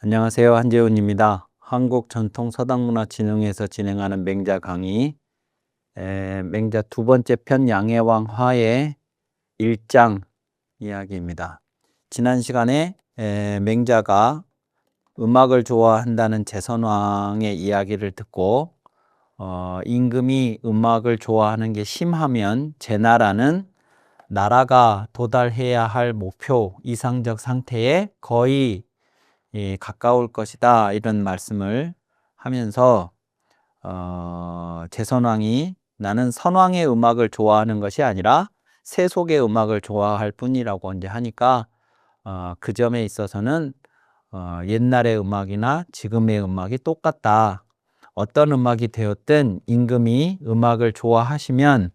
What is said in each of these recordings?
안녕하세요. 한재훈입니다. 한국전통서당문화진흥회에서 진행하는 맹자 강의, 맹자 두 번째 편 양해왕 화의 1장 이야기입니다. 지난 시간에 맹자가 음악을 좋아한다는 제선왕의 이야기를 듣고 임금이 음악을 좋아하는 게 심하면 제 나라는 나라가 도달해야 할 목표 이상적 상태에 거의 가까울 것이다, 이런 말씀을 하면서 제선왕이 나는 선왕의 음악을 좋아하는 것이 아니라 세속의 음악을 좋아할 뿐이라고 이제 하니까 그 점에 있어서는 옛날의 음악이나 지금의 음악이 똑같다. 어떤 음악이 되었든 임금이 음악을 좋아하시면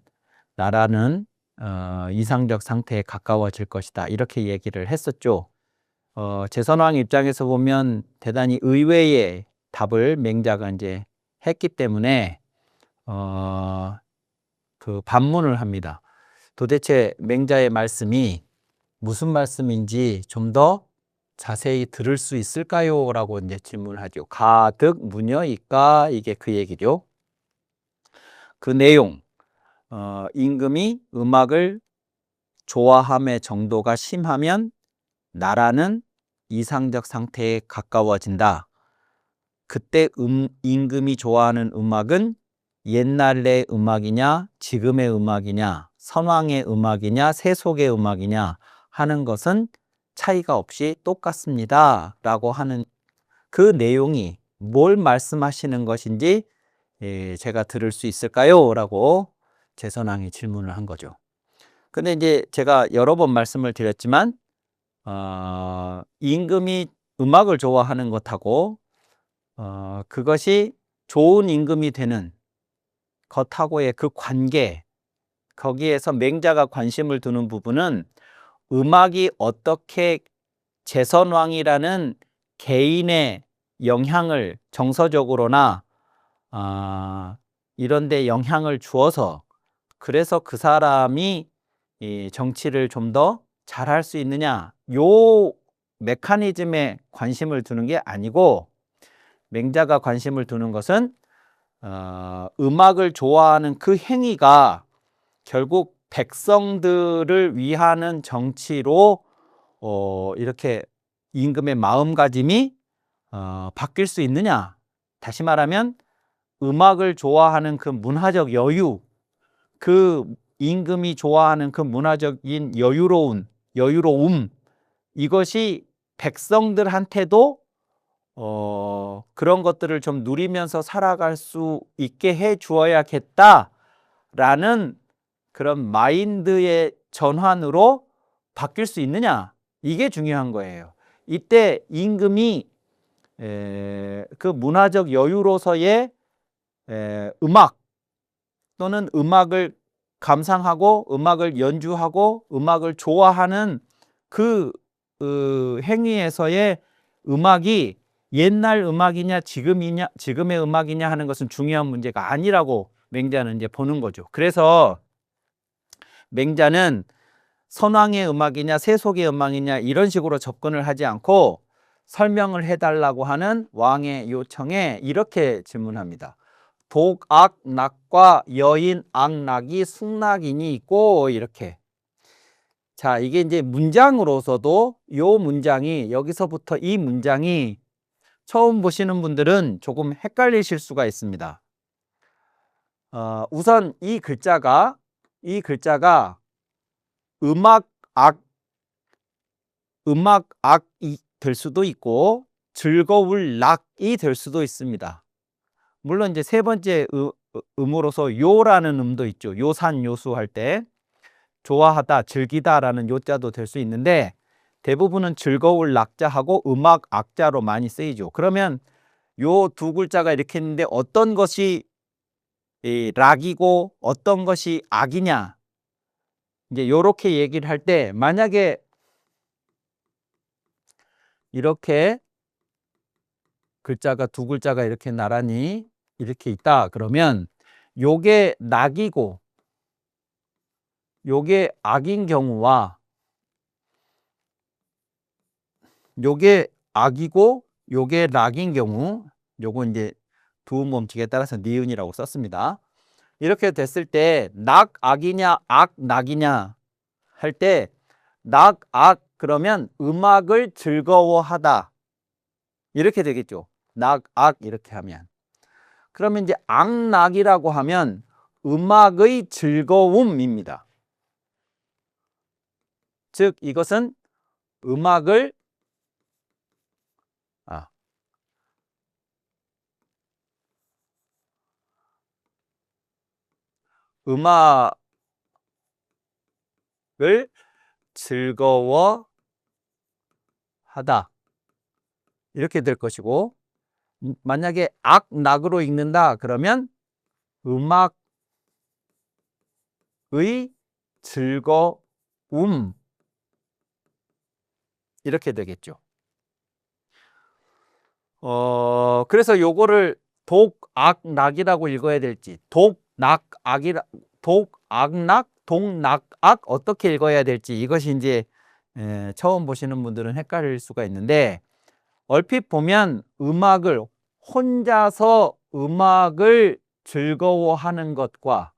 나라는 이상적 상태에 가까워질 것이다, 이렇게 얘기를 했었죠. 제선왕 입장에서 보면 대단히 의외의 답을 맹자가 이제 했기 때문에 그 반문을 합니다. 도대체 맹자의 말씀이 무슨 말씀인지 좀 더 자세히 들을 수 있을까요? 라고 이제 질문하죠. 가득 무녀이까, 이게 그 얘기죠. 그 내용, 임금이 음악을 좋아함의 정도가 심하면 나라는 이상적 상태에 가까워진다. 그때 임금이 좋아하는 음악은 옛날의 음악이냐, 지금의 음악이냐, 선왕의 음악이냐, 세속의 음악이냐 하는 것은 차이가 없이 똑같습니다. 라고 하는 그 내용이 뭘 말씀하시는 것인지 제가 들을 수 있을까요? 라고 제선왕이 질문을 한 거죠. 근데 이제 제가 여러 번 말씀을 드렸지만 임금이 음악을 좋아하는 것하고 그것이 좋은 임금이 되는 것하고의 그 관계, 거기에서 맹자가 관심을 두는 부분은 음악이 어떻게 제선왕이라는 개인의 영향을 정서적으로나 이런 데 영향을 주어서 그래서 그 사람이 이 정치를 좀 더 잘할 수 있느냐, 요 메커니즘에 관심을 두는 게 아니고, 맹자가 관심을 두는 것은 음악을 좋아하는 그 행위가 결국 백성들을 위하는 정치로 이렇게 임금의 마음가짐이 바뀔 수 있느냐. 다시 말하면 음악을 좋아하는 그 문화적 여유, 그 임금이 좋아하는 그 문화적인 여유로움, 이것이 백성들한테도 그런 것들을 좀 누리면서 살아갈 수 있게 해 주어야겠다라는 그런 마인드의 전환으로 바뀔 수 있느냐, 이게 중요한 거예요. 이때 임금이 그 문화적 여유로서의 음악 또는 음악을 감상하고 음악을 연주하고 음악을 좋아하는 그 행위에서의 음악이 옛날 음악이냐 지금의 음악이냐 하는 것은 중요한 문제가 아니라고 맹자는 이제 보는 거죠. 그래서 맹자는 선왕의 음악이냐 세속의 음악이냐 이런 식으로 접근을 하지 않고 설명을 해달라고 하는 왕의 요청에 이렇게 질문합니다. 독악낙과 여인악낙이 승낙인이 있고, 이렇게. 자, 이게 이제 문장으로서도 요 문장이, 여기서부터 이 문장이 처음 보시는 분들은 조금 헷갈리실 수가 있습니다. 우선 이 글자가 음악악이 될 수도 있고 즐거울 낙이 될 수도 있습니다. 물론 이제 세 번째 음으로서 요라는 음도 있죠. 요산 요수 할 때 좋아하다, 즐기다라는 요자도 될 수 있는데 대부분은 즐거울 낙자하고 음악 악자로 많이 쓰이죠. 그러면 요 두 글자가 이렇게 있는데 어떤 것이 락이고 어떤 것이 악이냐, 이제 요렇게 얘기를 할 때 만약에 이렇게 글자가 두 글자가 이렇게 나란히 이렇게 있다 그러면 요게 낙이고 요게 악인 경우와 요게 악이고 요게 락인 경우, 요거 이제 두음 멈추기에 따라서 니은이라고 썼습니다. 이렇게 됐을 때 낙, 악이냐, 악, 낙이냐 할 때 낙, 악 그러면 음악을 즐거워하다 이렇게 되겠죠. 낙, 악 이렇게 하면. 그러면 이제 악낙이라고 하면 음악의 즐거움입니다. 즉 이것은 음악을 음악을 즐거워하다 이렇게 될 것이고, 만약에 악낙으로 읽는다 그러면 음악의 즐거움 이렇게 되겠죠. 그래서 요거를 독악낙이라고 읽어야 될지, 독악낙, 동낙악 어떻게 읽어야 될지 이것이 이제 처음 보시는 분들은 헷갈릴 수가 있는데, 얼핏 보면 음악을 혼자서 음악을 즐거워하는 것과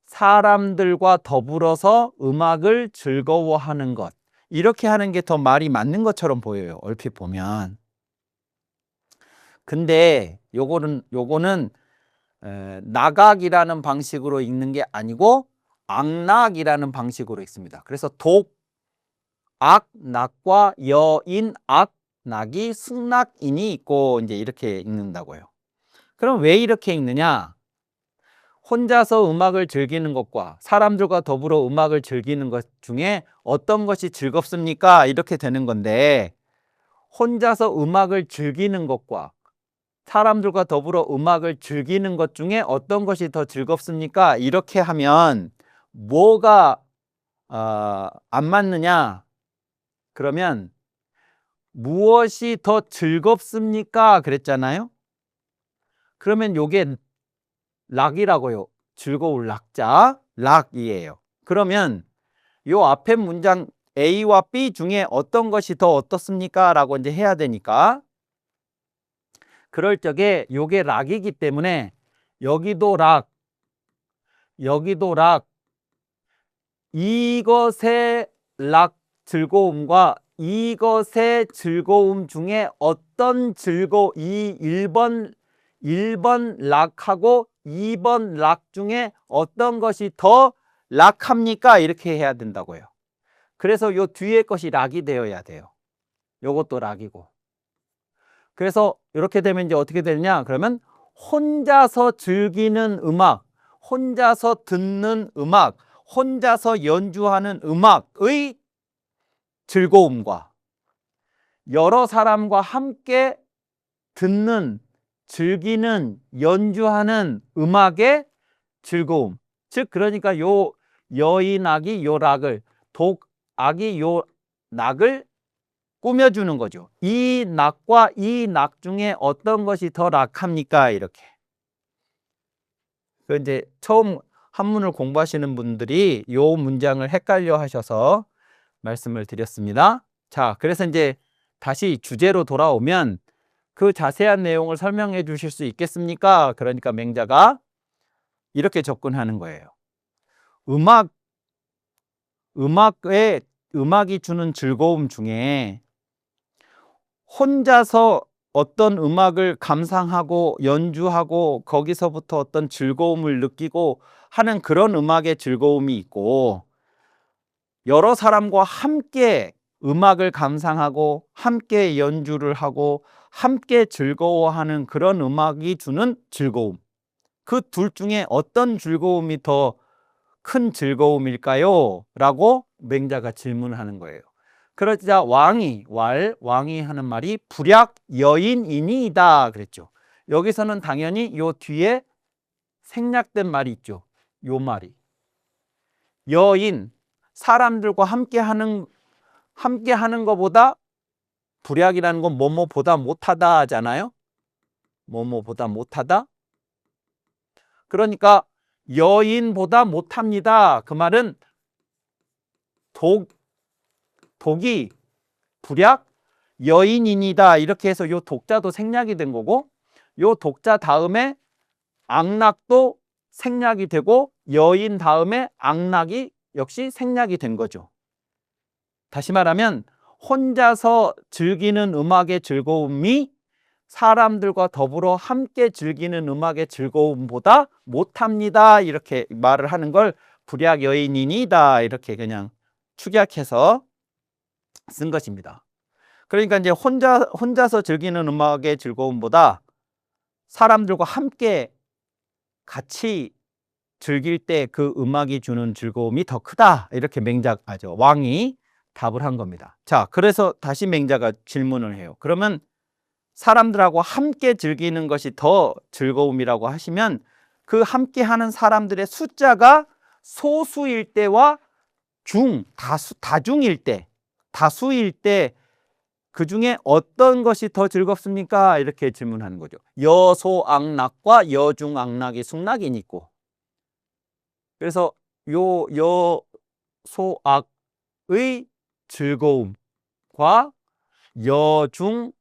사람들과 더불어서 음악을 즐거워하는 것, 이렇게 하는 게 더 말이 맞는 것처럼 보여요. 얼핏 보면. 근데 요거는 나각이라는 방식으로 읽는 게 아니고 악낙이라는 방식으로 읽습니다. 그래서 악낙과 여인악낙이 승낙인이 있고 이제 이렇게 읽는다고요. 그럼 왜 이렇게 읽느냐? 혼자서 음악을 즐기는 것과 사람들과 더불어 음악을 즐기는 것 중에 어떤 것이 즐겁습니까? 이렇게 되는 건데, 혼자서 음악을 즐기는 것과 사람들과 더불어 음악을 즐기는 것 중에 어떤 것이 더 즐겁습니까? 이렇게 하면 뭐가 안 맞느냐? 그러면 무엇이 더 즐겁습니까? 그랬잖아요. 그러면 요게 락이라고요. 즐거울 락자, 락이에요. 그러면 요 앞에 문장 A와 B 중에 어떤 것이 더 어떻습니까? 라고 이제 해야 되니까, 그럴 적에 요게 락이기 때문에 여기도 락, 여기도 락, 이것의 락 즐거움과 이것의 즐거움 중에 어떤 이 1번 락하고 2번 락 중에 어떤 것이 더 락합니까? 이렇게 해야 된다고요. 그래서 요 뒤에 것이 락이 되어야 돼요. 요것도 락이고. 그래서 이렇게 되면 이제 어떻게 되느냐? 그러면 혼자서 즐기는 음악, 혼자서 듣는 음악, 혼자서 연주하는 음악의 즐거움과 여러 사람과 함께 듣는, 즐기는, 연주하는 음악의 즐거움. 즉 그러니까 요 여인악이 요 락을, 독악이 요 낙을 꾸며주는 거죠. 이 낙과 이 낙 중에 어떤 것이 더 락합니까? 이렇게. 그 이제 처음 한문을 공부하시는 분들이 요 문장을 헷갈려 하셔서 말씀을 드렸습니다. 자, 그래서 이제 다시 주제로 돌아오면 그 자세한 내용을 설명해 주실 수 있겠습니까? 그러니까 맹자가 이렇게 접근하는 거예요. 음악이 주는 즐거움 중에 혼자서 어떤 음악을 감상하고 연주하고 거기서부터 어떤 즐거움을 느끼고 하는 그런 음악의 즐거움이 있고, 여러 사람과 함께 음악을 감상하고 함께 연주를 하고 함께 즐거워하는 그런 음악이 주는 즐거움, 그 둘 중에 어떤 즐거움이 더 큰 즐거움일까요? 라고 맹자가 질문하는 거예요. 그러자 왕이 하는 말이 불약 여인이니이다 그랬죠. 여기서는 당연히 요 뒤에 생략된 말이 있죠. 요 말이 여인, 사람들과 함께 하는 것보다, 불약이라는 건 뭐뭐보다 못하다 하잖아요. 뭐뭐보다 못하다. 그러니까 여인보다 못합니다. 그 말은 독이, 불약, 여인이니다 이렇게 해서 요 독자도 생략이 된 거고, 요 독자 다음에 악락도 생략이 되고, 여인 다음에 악락이 역시 생략이 된 거죠. 다시 말하면 혼자서 즐기는 음악의 즐거움이 사람들과 더불어 함께 즐기는 음악의 즐거움보다 못합니다 이렇게 말을 하는 걸 불약 여인이니다 이렇게 그냥 축약해서 쓴 것입니다. 그러니까 이제 혼자서 즐기는 음악의 즐거움보다 사람들과 함께 같이 즐길 때 그 음악이 주는 즐거움이 더 크다 이렇게 왕이 답을 한 겁니다. 자, 그래서 다시 맹자가 질문을 해요. 그러면 사람들하고 함께 즐기는 것이 더 즐거움이라고 하시면 그 함께 하는 사람들의 숫자가 소수일 때와 다중일 때, 다수일 때 그 중에 어떤 것이 더 즐겁습니까? 이렇게 질문하는 거죠. 여소악락과 여중악락이 숙락이 있고, 그래서 요 여소악의 즐거움과 여중악이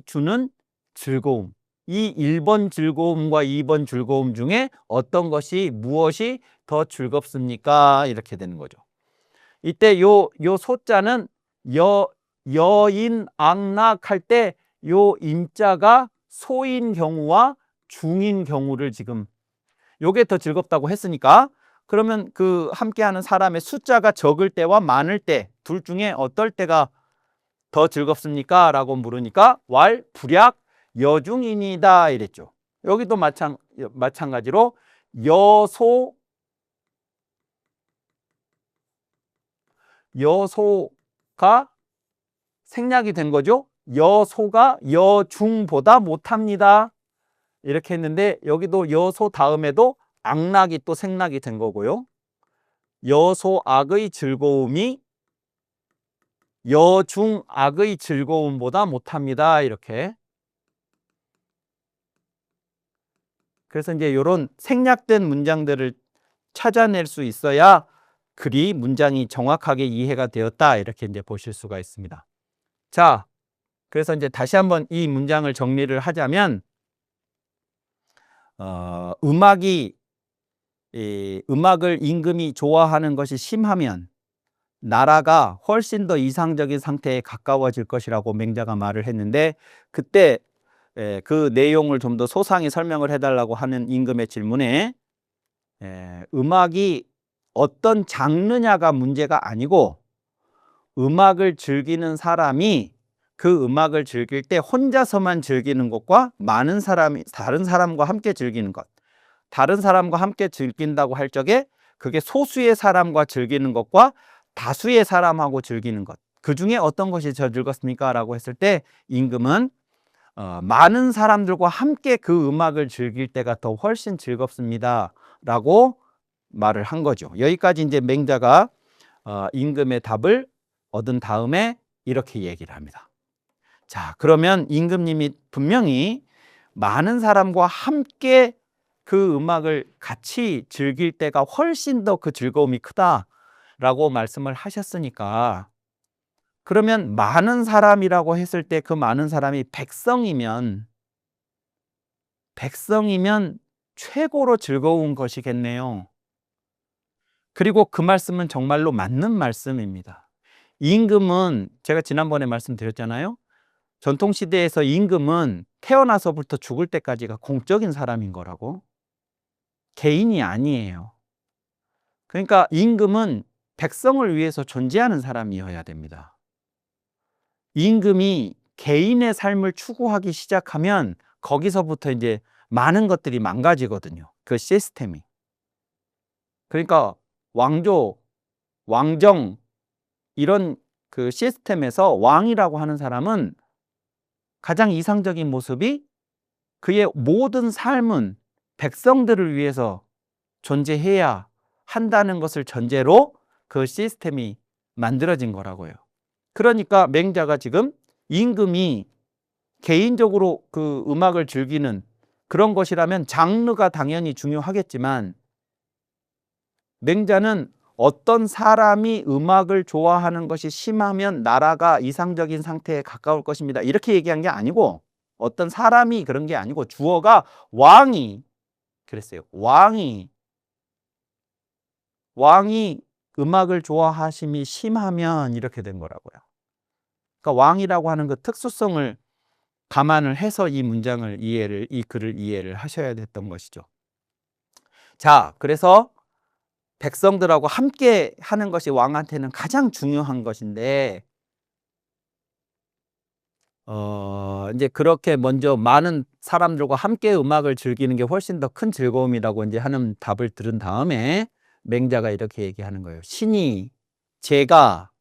주는 즐거움, 이 1번 즐거움과 2번 즐거움 중에 무엇이 더 즐겁습니까? 이렇게 되는 거죠. 이때 요 소자는 여인 악락 할 때 요 인자가 소인 경우와 중인 경우를 지금 요게 더 즐겁다고 했으니까, 그러면 그 함께하는 사람의 숫자가 적을 때와 많을 때 둘 중에 어떨 때가 더 즐겁습니까? 라고 물으니까 불약 여중이니다 이랬죠. 여기도 마찬가지로 여소가 생략이 된 거죠. 여소가 여중보다 못합니다 이렇게 했는데, 여기도 여소 다음에도 악락이 또 생략이 된 거고요. 여소악의 즐거움이 여중악의 즐거움보다 못합니다 이렇게. 그래서 이제 이런 생략된 문장들을 찾아낼 수 있어야 글이 문장이 정확하게 이해가 되었다 이렇게 이제 보실 수가 있습니다. 자, 그래서 이제 다시 한번 이 문장을 정리를 하자면, 음악을 임금이 좋아하는 것이 심하면 나라가 훨씬 더 이상적인 상태에 가까워질 것이라고 맹자가 말을 했는데, 그때 그 내용을 좀 더 소상히 설명을 해달라고 하는 임금의 질문에 음악이 어떤 장르냐가 문제가 아니고, 음악을 즐기는 사람이 그 음악을 즐길 때 혼자서만 즐기는 것과 다른 사람과 함께 즐기는 것, 다른 사람과 함께 즐긴다고 할 적에 그게 소수의 사람과 즐기는 것과 다수의 사람하고 즐기는 것, 그 중에 어떤 것이 더 즐겁습니까? 라고 했을 때 임금은 많은 사람들과 함께 그 음악을 즐길 때가 더 훨씬 즐겁습니다 라고 말을 한 거죠. 여기까지 이제 맹자가 임금의 답을 얻은 다음에 이렇게 얘기를 합니다. 자, 그러면 임금님이 분명히 많은 사람과 함께 그 음악을 같이 즐길 때가 훨씬 더 그 즐거움이 크다라고 말씀을 하셨으니까, 그러면 많은 사람이라고 했을 때 그 많은 사람이 백성이면 최고로 즐거운 것이겠네요. 그리고 그 말씀은 정말로 맞는 말씀입니다. 임금은 제가 지난번에 말씀드렸잖아요. 전통시대에서 임금은 태어나서부터 죽을 때까지가 공적인 사람인 거라고. 개인이 아니에요. 그러니까 임금은 백성을 위해서 존재하는 사람이어야 됩니다. 임금이 개인의 삶을 추구하기 시작하면 거기서부터 이제 많은 것들이 망가지거든요. 그 시스템이. 그러니까 왕조, 왕정 이런 그 시스템에서 왕이라고 하는 사람은 가장 이상적인 모습이 그의 모든 삶은 백성들을 위해서 존재해야 한다는 것을 전제로 그 시스템이 만들어진 거라고요. 그러니까 맹자가 지금 임금이 개인적으로 그 음악을 즐기는 그런 것이라면 장르가 당연히 중요하겠지만, 맹자는 어떤 사람이 음악을 좋아하는 것이 심하면 나라가 이상적인 상태에 가까울 것입니다. 이렇게 얘기한 게 아니고 어떤 사람이 그런 게 아니고 주어가 왕이 그랬어요. 왕이 음악을 좋아하심이 심하면 이렇게 된 거라고요. 그러니까 왕이라고 하는 그 특수성을 감안을 해서 이 문장을 이 글을 이해를 하셔야 됐던 것이죠. 자, 그래서 백성들하고 함께 하는 것이 왕한테는 가장 중요한 것인데, 이제 그렇게 먼저 많은 사람들과 함께 음악을 즐기는 게 훨씬 더 큰 즐거움이라고 이제 하는 답을 들은 다음에 맹자가 이렇게 얘기하는 거예요. 신이 제가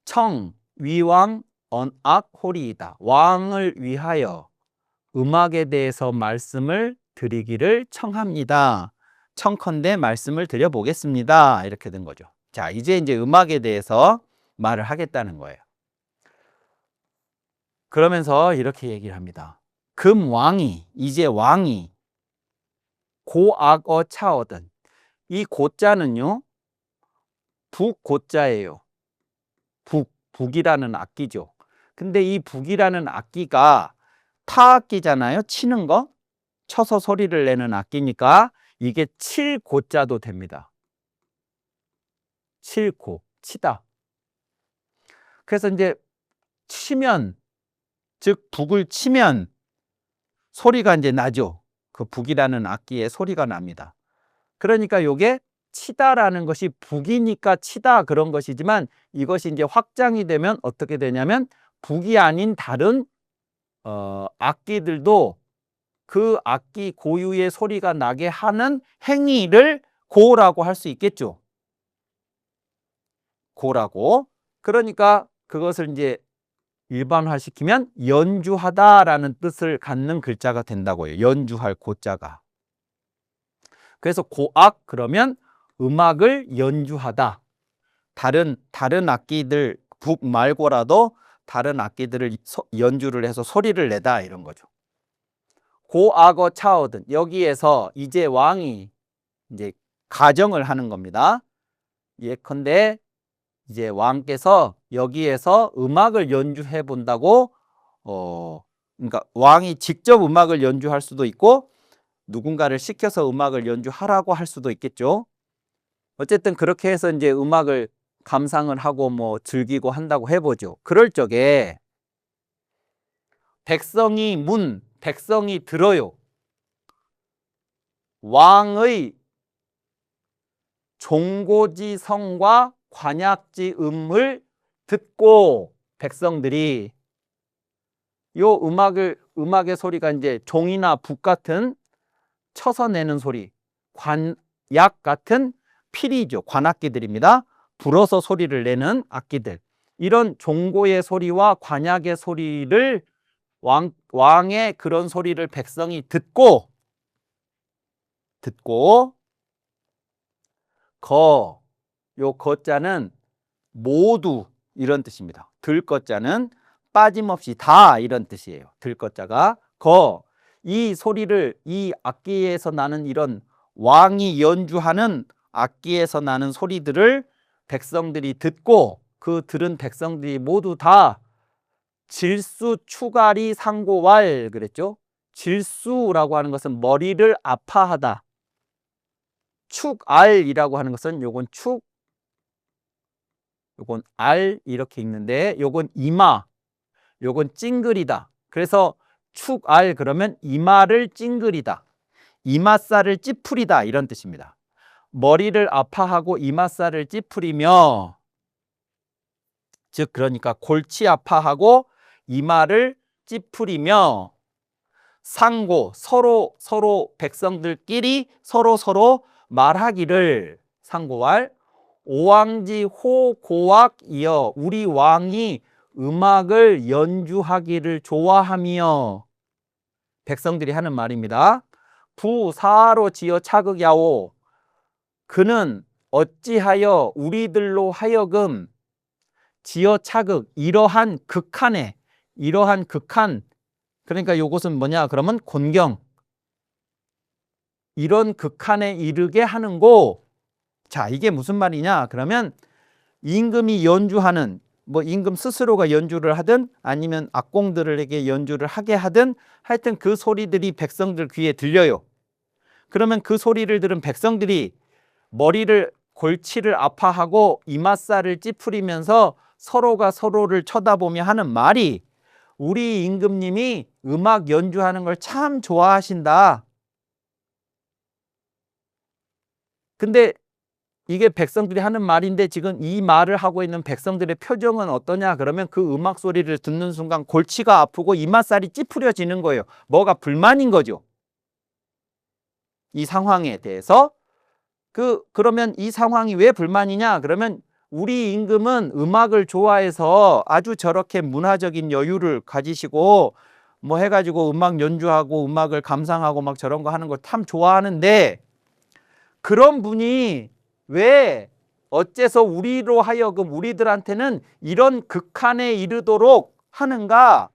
청 위왕 언악 호리이다. 왕을 위하여 음악에 대해서 말씀을 드리기를 청합니다. 청컨대 말씀을 드려보겠습니다. 이렇게 된 거죠. 자, 이제 음악에 대해서 말을 하겠다는 거예요. 그러면서 이렇게 얘기를 합니다. 이제 왕이 고악어 차어든. 이 고자는요, 북고자예요. 북이라는 악기죠. 근데 이 북이라는 악기가 타악기잖아요. 치는 거. 쳐서 소리를 내는 악기니까 이게 칠고자도 됩니다. 칠고, 치다. 그래서 이제 치면, 즉 북을 치면 소리가 이제 나죠. 그 북이라는 악기의 소리가 납니다. 그러니까 요게 치다라는 것이 북이니까 치다 그런 것이지만 이것이 이제 확장이 되면 어떻게 되냐면 북이 아닌 다른 악기들도 그 악기 고유의 소리가 나게 하는 행위를 고라고 할 수 있겠죠. 고라고. 그러니까 그것을 이제 일반화시키면 연주하다라는 뜻을 갖는 글자가 된다고요. 연주할 고자가. 그래서 고악 그러면 음악을 연주하다. 다른 악기들 북 말고라도 다른 악기들을 연주를 해서 소리를 내다 이런 거죠. 고악어 차어든 여기에서 이제 왕이 이제 가정을 하는 겁니다. 예컨대 이제 왕께서 여기에서 음악을 연주해 본다고 그러니까 왕이 직접 음악을 연주할 수도 있고 누군가를 시켜서 음악을 연주하라고 할 수도 있겠죠. 어쨌든 그렇게 해서 이제 음악을 감상을 하고 뭐 즐기고 한다고 해보죠. 그럴 적에 백성이 들어요. 왕의 종고지 성과 관약지 음을 듣고 백성들이 요 음악의 소리가 이제 종이나 북 같은 쳐서 내는 소리, 관약 같은 필이죠. 관악기들입니다. 불어서 소리를 내는 악기들. 이런 종고의 소리와 관약의 소리를 왕의 그런 소리를 백성이 듣고 요 거자는 모두 이런 뜻입니다. 들 거자는 빠짐없이 다 이런 뜻이에요. 들 거자가 이 소리를 이 악기에서 나는 이런 왕이 연주하는 악기에서 나는 소리들을 백성들이 듣고 그 들은 백성들이 모두 다 질수 추가리 상고왈 그랬죠. 질수라고 하는 것은 머리를 아파하다. 축알이라고 하는 것은 요건 요건 알 이렇게 읽는데 요건 이마, 요건 찡그리다. 그래서 축알 그러면 이마를 찡그리다. 이마살을 찌푸리다 이런 뜻입니다. 머리를 아파하고 이마살을 찌푸리며 즉 그러니까 골치 아파하고 이마를 찌푸리며 상고 서로 백성들끼리 서로 말하기를 상고할 오왕지 호고악이여 우리 왕이 음악을 연주하기를 좋아하며 백성들이 하는 말입니다. 부사로 지어 차극야오 그는 어찌하여 우리들로 하여금 지어 차극 이러한 극한 그러니까 이것은 뭐냐 그러면 곤경 이런 극한에 이르게 하는고 자, 이게 무슨 말이냐? 그러면 임금이 연주하는, 뭐 임금 스스로가 연주를 하든 아니면 악공들에게 연주를 하게 하든 하여튼 그 소리들이 백성들 귀에 들려요. 그러면 그 소리를 들은 백성들이 머리를 골치를 아파하고 이맛살을 찌푸리면서 서로가 서로를 쳐다보며 하는 말이 우리 임금님이 음악 연주하는 걸 참 좋아하신다. 근데 이게 백성들이 하는 말인데 지금 이 말을 하고 있는 백성들의 표정은 어떠냐? 그러면 그 음악 소리를 듣는 순간 골치가 아프고 이맛살이 찌푸려지는 거예요. 뭐가 불만인 거죠. 이 상황에 대해서. 그러면 이 상황이 왜 불만이냐? 그러면 우리 임금은 음악을 좋아해서 아주 저렇게 문화적인 여유를 가지시고 뭐 해가지고 음악 연주하고 음악을 감상하고 막 저런 거 하는 걸 참 좋아하는데 그런 분이 왜 어째서 우리로 하여금 우리들한테는 이런 극한에 이르도록 하는가?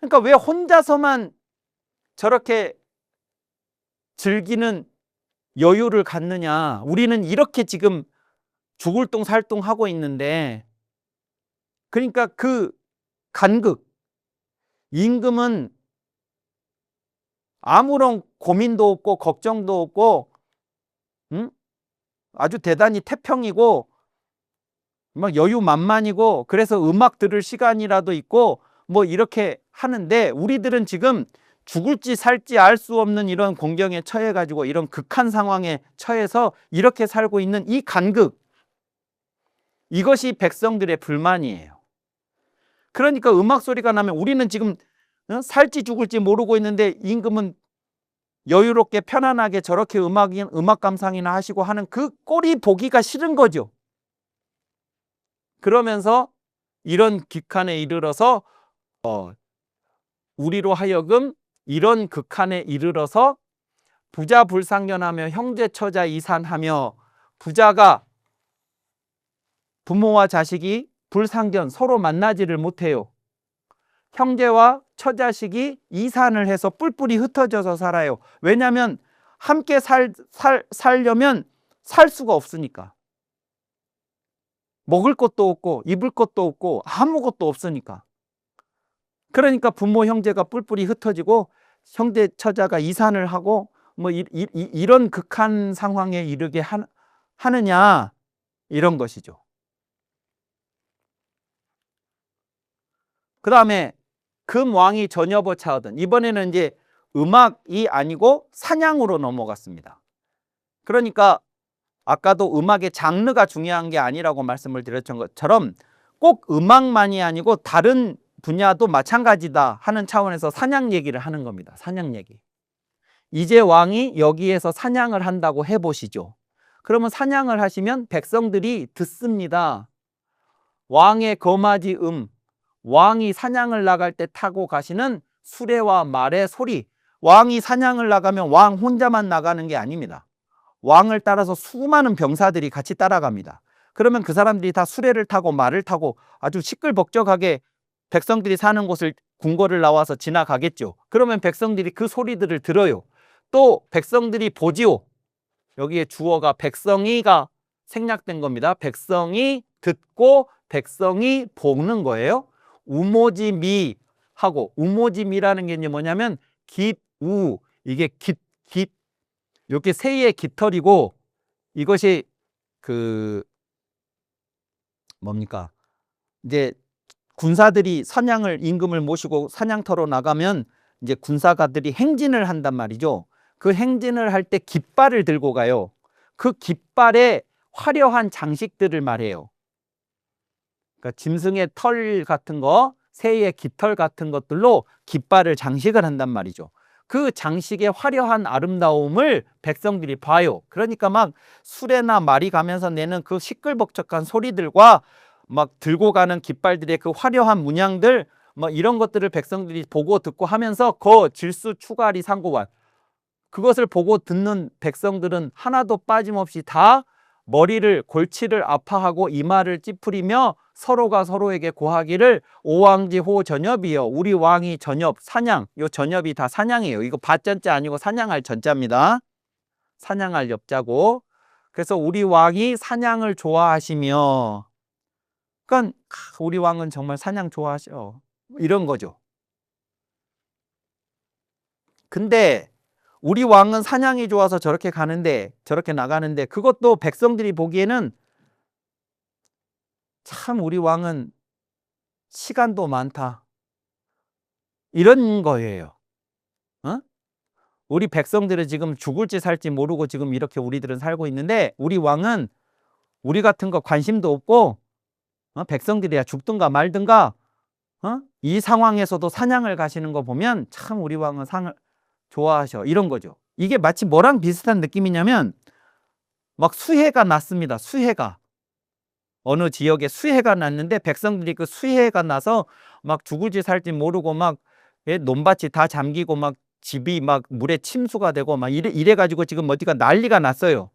그러니까 왜 혼자서만 저렇게 즐기는 여유를 갖느냐? 우리는 이렇게 지금 죽을 똥 살 똥 하고 있는데 그러니까 그 간극 임금은 아무런 고민도 없고 걱정도 없고 아주 대단히 태평이고 막 여유만만이고 그래서 음악 들을 시간이라도 있고 뭐 이렇게 하는데 우리들은 지금 죽을지 살지 알 수 없는 이런 공경에 처해 가지고 이런 극한 상황에 처해서 이렇게 살고 있는 이 간극 이것이 백성들의 불만이에요. 그러니까 음악 소리가 나면 우리는 지금 살지 죽을지 모르고 있는데 임금은 여유롭게 편안하게 저렇게 음악 감상이나 하시고 하는 그 꼴이 보기가 싫은 거죠. 그러면서 이런 극한에 이르러서 우리로 하여금 이런 극한에 이르러서 부자불상견하며 형제처자 이산하며 부자가 부모와 자식이 불상견 서로 만나지를 못해요. 형제와 처자식이 이산을 해서 뿔뿔이 흩어져서 살아요. 왜냐하면 함께 살려면 살 수가 없으니까. 먹을 것도 없고 입을 것도 없고 아무것도 없으니까. 그러니까 부모 형제가 뿔뿔이 흩어지고 형제 처자가 이산을 하고 뭐 이런 극한 상황에 이르게 하느냐 이런 것이죠. 그 다음에 금왕이 전여보차하던 이번에는 이제 음악이 아니고 사냥으로 넘어갔습니다. 그러니까 아까도 음악의 장르가 중요한 게 아니라고 말씀을 드렸던 것처럼 꼭 음악만이 아니고 다른 분야도 마찬가지다 하는 차원에서 사냥 얘기를 하는 겁니다. 사냥 얘기. 이제 왕이 여기에서 사냥을 한다고 해보시죠. 그러면 사냥을 하시면 백성들이 듣습니다. 왕의 거마지 왕이 사냥을 나갈 때 타고 가시는 수레와 말의 소리. 왕이 사냥을 나가면 왕 혼자만 나가는 게 아닙니다. 왕을 따라서 수많은 병사들이 같이 따라갑니다. 그러면 그 사람들이 다 수레를 타고 말을 타고 아주 시끌벅적하게 백성들이 사는 곳을 궁궐을 나와서 지나가겠죠. 그러면 백성들이 그 소리들을 들어요. 또 백성들이 보지요. 여기에 주어가 백성이가 생략된 겁니다. 백성이 듣고 백성이 보는 거예요. 우모지미 하고 우모지미라는 게 뭐냐면 깃우 이게 깃 이렇게 새의 깃털이고 이것이 뭡니까? 이제 군사들이 사냥을 임금을 모시고 사냥터로 나가면 이제 군사가들이 행진을 한단 말이죠. 그 행진을 할 때 깃발을 들고 가요. 그 깃발에 화려한 장식들을 말해요. 그러니까 짐승의 털 같은 거, 새의 깃털 같은 것들로 깃발을 장식을 한단 말이죠. 그 장식의 화려한 아름다움을 백성들이 봐요. 그러니까 막 수레나 말이 가면서 내는 그 시끌벅적한 소리들과 막 들고 가는 깃발들의 그 화려한 문양들 뭐 이런 것들을 백성들이 보고 듣고 하면서 거 질수 추가리 상고왈 그것을 보고 듣는 백성들은 하나도 빠짐없이 다 머리를 골치를 아파하고 이마를 찌푸리며 서로가 서로에게 고하기를 오왕지호 전엽이요. 우리 왕이 전엽 사냥 요 전엽이 다 사냥이에요. 이거 밭전자 아니고 사냥할 전자입니다. 사냥할 엽자고 그래서 우리 왕이 사냥을 좋아하시며, 그러니까 우리 왕은 정말 사냥 좋아하셔. 이런 거죠. 근데 우리 왕은 사냥이 좋아서 저렇게 가는데, 저렇게 나가는데, 그것도 백성들이 보기에는 참 우리 왕은 시간도 많다. 이런 거예요. 어? 우리 백성들은 지금 죽을지 살지 모르고 지금 이렇게 우리들은 살고 있는데, 우리 왕은 우리 같은 거 관심도 없고, 백성들이야 죽든가 말든가, 이 상황에서도 사냥을 가시는 거 보면 참 우리 왕은 상을 좋아하셔. 이런 거죠. 이게 마치 뭐랑 비슷한 느낌이냐면, 막 수해가 났습니다. 수해가. 어느 지역에 수해가 났는데 백성들이 그 수해가 나서 막 죽을지 살지 모르고 막 논밭이 다 잠기고 막 집이 막 물에 침수가 되고 막 이래 가지고 지금 어디가 난리가 났어요.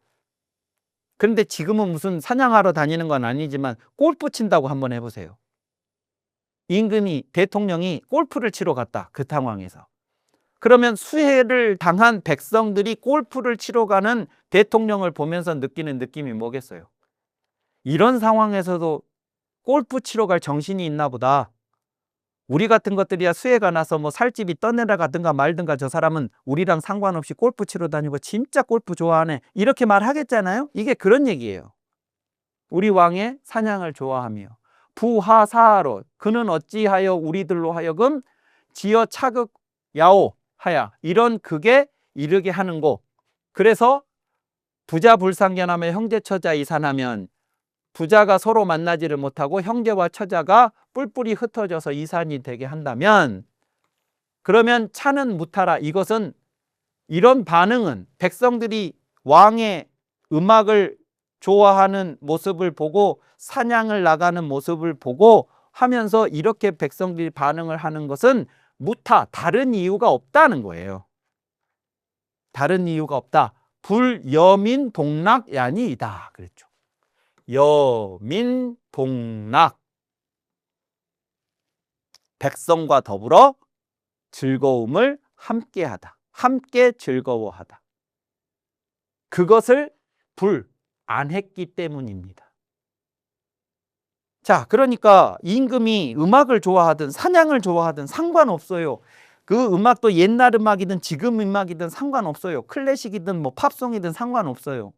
그런데 지금은 무슨 사냥하러 다니는 건 아니지만 골프 친다고 한번 해보세요. 임금이 대통령이 골프를 치러 갔다. 그 상황에서. 그러면 수해를 당한 백성들이 골프를 치러 가는 대통령을 보면서 느끼는 느낌이 뭐겠어요? 이런 상황에서도 골프 치러 갈 정신이 있나 보다. 우리 같은 것들이야 수해가 나서 뭐 살집이 떠내려가든가 말든가 저 사람은 우리랑 상관없이 골프 치러 다니고 진짜 골프 좋아하네. 이렇게 말하겠잖아요. 이게 그런 얘기예요. 우리 왕의 사냥을 좋아하며 부하사로 그는 어찌하여 우리들로 하여금 지어 차극 야오 하야 이런 극에 이르게 하는고. 그래서 부자 불상견하며 형제 처자 이산하면 부자가 서로 만나지를 못하고 형제와 처자가 뿔뿔이 흩어져서 이산이 되게 한다면, 그러면 차는 무타라. 이것은 이런 반응은 백성들이 왕의 음악을 좋아하는 모습을 보고 사냥을 나가는 모습을 보고 하면서 이렇게 백성들이 반응을 하는 것은 무타, 다른 이유가 없다는 거예요. 다른 이유가 없다. 불여민 동락 야니이다 그랬죠. 여민 동락, 백성과 더불어 즐거움을 함께하다. 함께 즐거워하다. 그것을 안 했기 때문입니다. 자, 그러니까 임금이 음악을 좋아하든 사냥을 좋아하든 상관없어요. 그 음악도 옛날 음악이든 지금 음악이든 상관없어요. 클래식이든 뭐 팝송이든 상관없어요.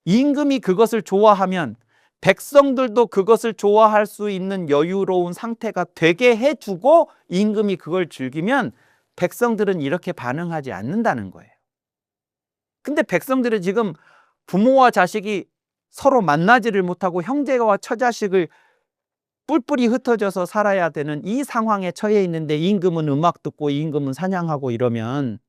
임금이 그것을 좋아하면 백성들도 그것을 좋아할 수 있는 여유로운 상태가 되게 해주고 임금이 그걸 즐기면 백성들은 이렇게 반응하지 않는다는 거예요. 근데 백성들은 지금 부모와 자식이 서로 만나지를 못하고 형제와 처자식을 뿔뿔이 흩어져서 살아야 되는 이 상황에 처해 있는데 임금은 음악 듣고 임금은 사냥하고 이러면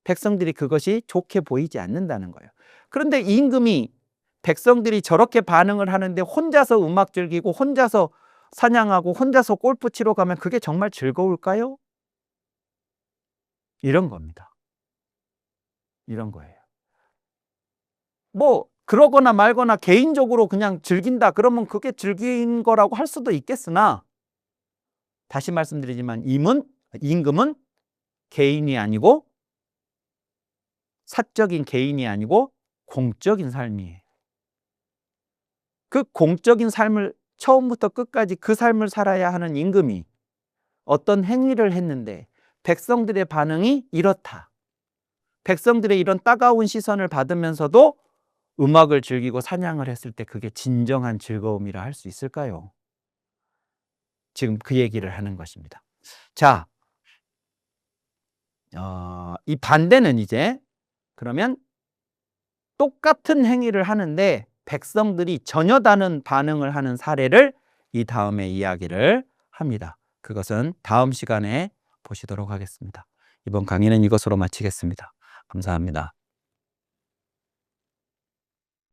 백성들이 그것이 좋게 보이지 않는다는 거예요. 그런데 임금이 백성들이 저렇게 반응을 하는데 혼자서 음악 즐기고 혼자서 사냥하고 혼자서 골프 치러 가면 그게 정말 즐거울까요? 이런 겁니다. 이런 거예요. 뭐 그러거나 말거나 개인적으로 그냥 즐긴다 그러면 그게 즐긴 거라고 할 수도 있겠으나, 다시 말씀드리지만 임금은 개인이 아니고 사적인 개인이 아니고 공적인 삶이에요. 그 공적인 삶을 처음부터 끝까지 그 삶을 살아야 하는 임금이 어떤 행위를 했는데 백성들의 반응이 이렇다. 백성들의 이런 따가운 시선을 받으면서도 음악을 즐기고 사냥을 했을 때 그게 진정한 즐거움이라 할 수 있을까요? 지금 그 얘기를 하는 것입니다. 자, 이 반대는 이제 그러면 똑같은 행위를 하는데 백성들이 전혀 다른 반응을 하는 사례를 이 다음에 이야기를 합니다. 그것은 다음 시간에 보시도록 하겠습니다. 이번 강의는 이것으로 마치겠습니다. 감사합니다.